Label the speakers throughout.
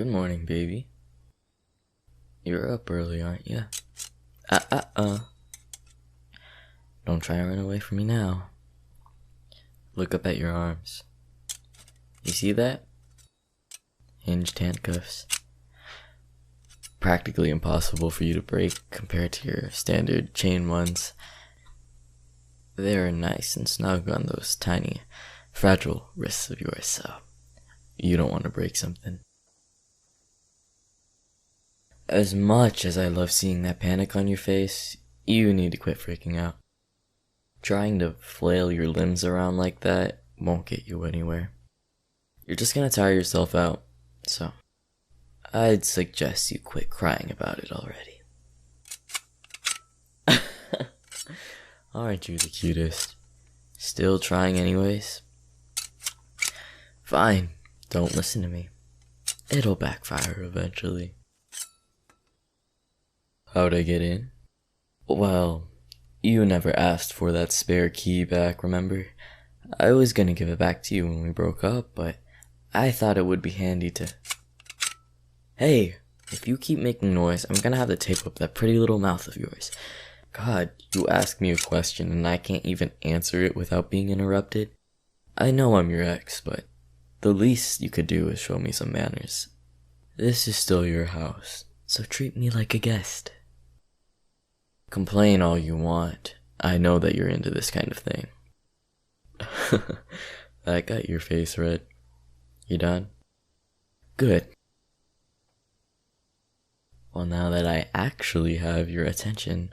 Speaker 1: Good morning, baby. You're up early, aren't you? Don't try and run away from me now. Look up at your arms. You see that? Hinged handcuffs. Practically impossible for you to break compared to your standard chain ones. They're nice and snug on those tiny, fragile wrists of yours, so you don't want to break something. As much as I love seeing that panic on your face, you need to quit freaking out. Trying to flail your limbs around like that won't get you anywhere. You're just gonna tire yourself out, so I'd suggest you quit crying about it already. Aren't you the cutest? Still trying anyways? Fine, don't listen to me. It'll backfire eventually. How'd I get in? Well, you never asked for that spare key back, remember? I was gonna give it back to you when we broke up, but I thought it would be handy to... Hey, if you keep making noise, I'm gonna have to tape up that pretty little mouth of yours. God, you ask me a question and I can't even answer it without being interrupted. I know I'm your ex, but the least you could do is show me some manners. This is still your house, so treat me like a guest. Complain all you want. I know that you're into this kind of thing. That got your face red. You done? Good. Well, now that I actually have your attention,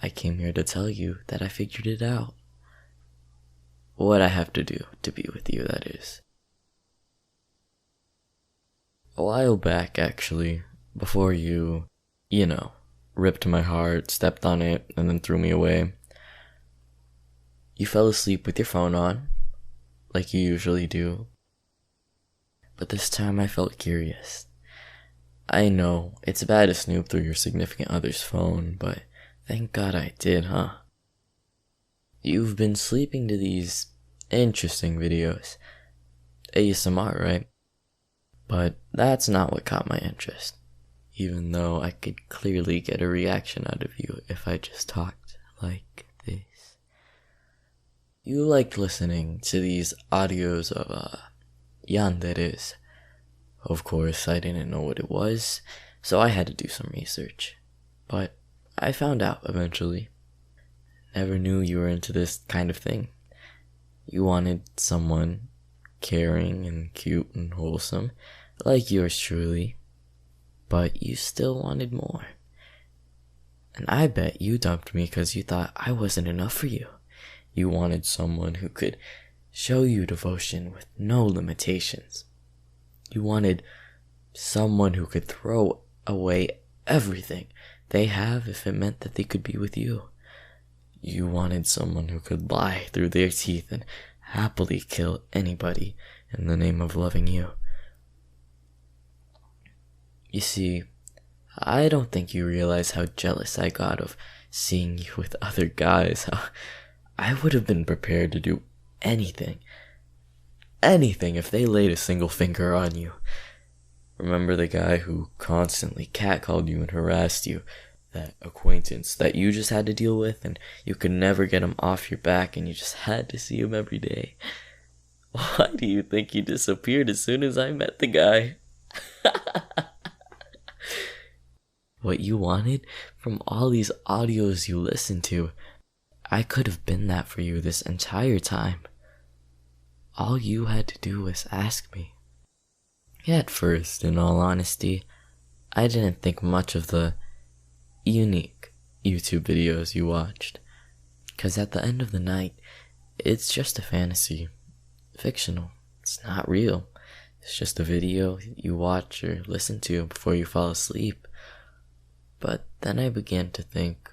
Speaker 1: I came here to tell you that I figured it out. What I have to do to be with you, that is. A while back, actually, before you ripped my heart, stepped on it, and then threw me away, you fell asleep with your phone on, like you usually do. But this time I felt curious. I know, it's bad to snoop through your significant other's phone, but thank God I did, huh? You've been sleeping to these interesting videos. ASMR, right? But that's not what caught my interest. Even though I could clearly get a reaction out of you if I just talked like this. You liked listening to these audios of Yanderes. Of course, I didn't know what it was, so I had to do some research. But I found out eventually. Never knew you were into this kind of thing. You wanted someone caring and cute and wholesome, like yours truly. But you still wanted more. And I bet you dumped me because you thought I wasn't enough for you. You wanted someone who could show you devotion with no limitations. You wanted someone who could throw away everything they have if it meant that they could be with you. You wanted someone who could lie through their teeth and happily kill anybody in the name of loving you. You see, I don't think you realize how jealous I got of seeing you with other guys. How I would have been prepared to do anything if they laid a single finger on you. Remember the guy who constantly catcalled you and harassed you? That acquaintance that you just had to deal with and you could never get him off your back and you just had to see him every day. Why do you think he disappeared as soon as I met the guy? What you wanted from all these audios you listened to, I could have been that for you this entire time. All you had to do was ask me. At first, in all honesty, I didn't think much of the unique YouTube videos you watched. 'Cause at the end of the night, it's just a fantasy. Fictional. It's not real. It's just a video you watch or listen to before you fall asleep. But then I began to think,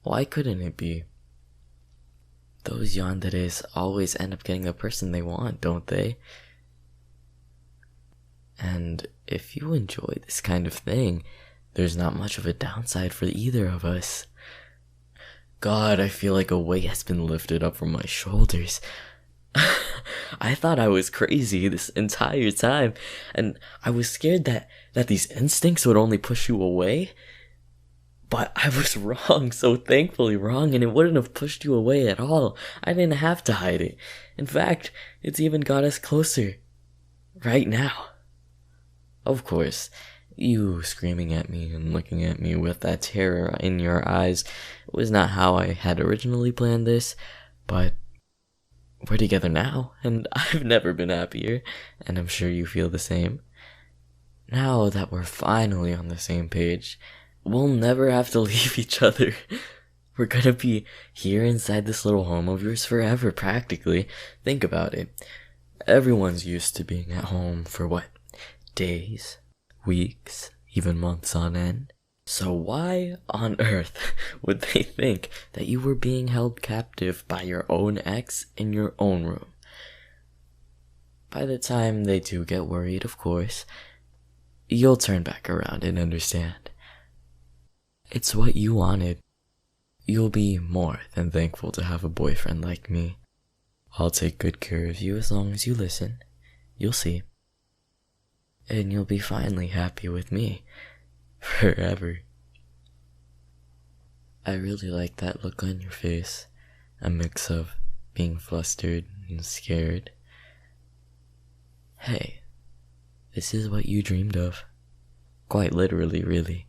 Speaker 1: why couldn't it be? Those yanderes always end up getting the person they want, don't they? And if you enjoy this kind of thing, there's not much of a downside for either of us. God, I feel like a weight has been lifted up from my shoulders. I thought I was crazy this entire time, and I was scared that these instincts would only push you away. But I was wrong, so thankfully wrong, and it wouldn't have pushed you away at all. I didn't have to hide it. In fact, it's even got us closer. Right now. Of course, you screaming at me and looking at me with that terror in your eyes was not how I had originally planned this, but we're together now, and I've never been happier, and I'm sure you feel the same. Now that we're finally on the same page, we'll never have to leave each other. We're gonna be here inside this little home of yours forever, practically. Think about it. Everyone's used to being at home for what? Days, weeks, even months on end. So why on earth would they think that you were being held captive by your own ex in your own room? By the time they do get worried, of course, you'll turn back around and understand. It's what you wanted. You'll be more than thankful to have a boyfriend like me. I'll take good care of you as long as you listen. You'll see. And you'll be finally happy with me. Forever. I really like that look on your face. A mix of being flustered and scared. Hey, this is what you dreamed of. Quite literally, really.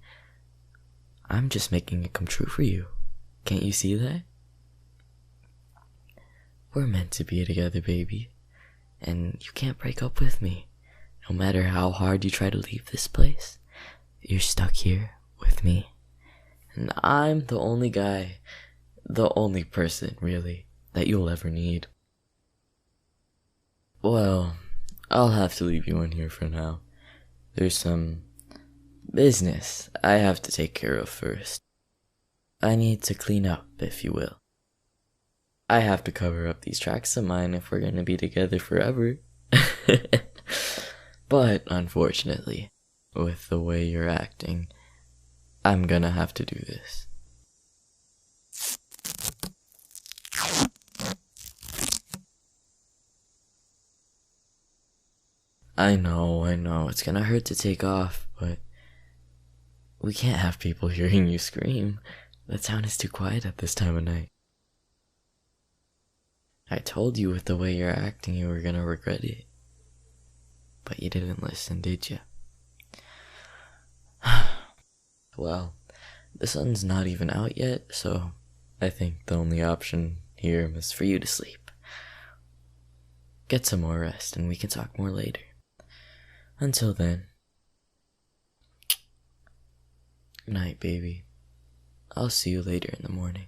Speaker 1: I'm just making it come true for you. Can't you see that? We're meant to be together, baby. And you can't break up with me. No matter how hard you try to leave this place, you're stuck here with me. And I'm the only guy, the only person, really, that you'll ever need. Well, I'll have to leave you in here for now. There's some business I have to take care of first. I need to clean up, if you will. I have to cover up these tracks of mine if we're gonna be together forever. But unfortunately, with the way you're acting, I'm gonna have to do this. I know, it's gonna hurt to take off, but we can't have people hearing you scream. The town is too quiet at this time of night. I told you with the way you're acting you were gonna regret it. But you didn't listen, did you? Well, the sun's not even out yet, so I think the only option here is for you to sleep. Get some more rest and we can talk more later. Until then, good night, baby. I'll see you later in the morning.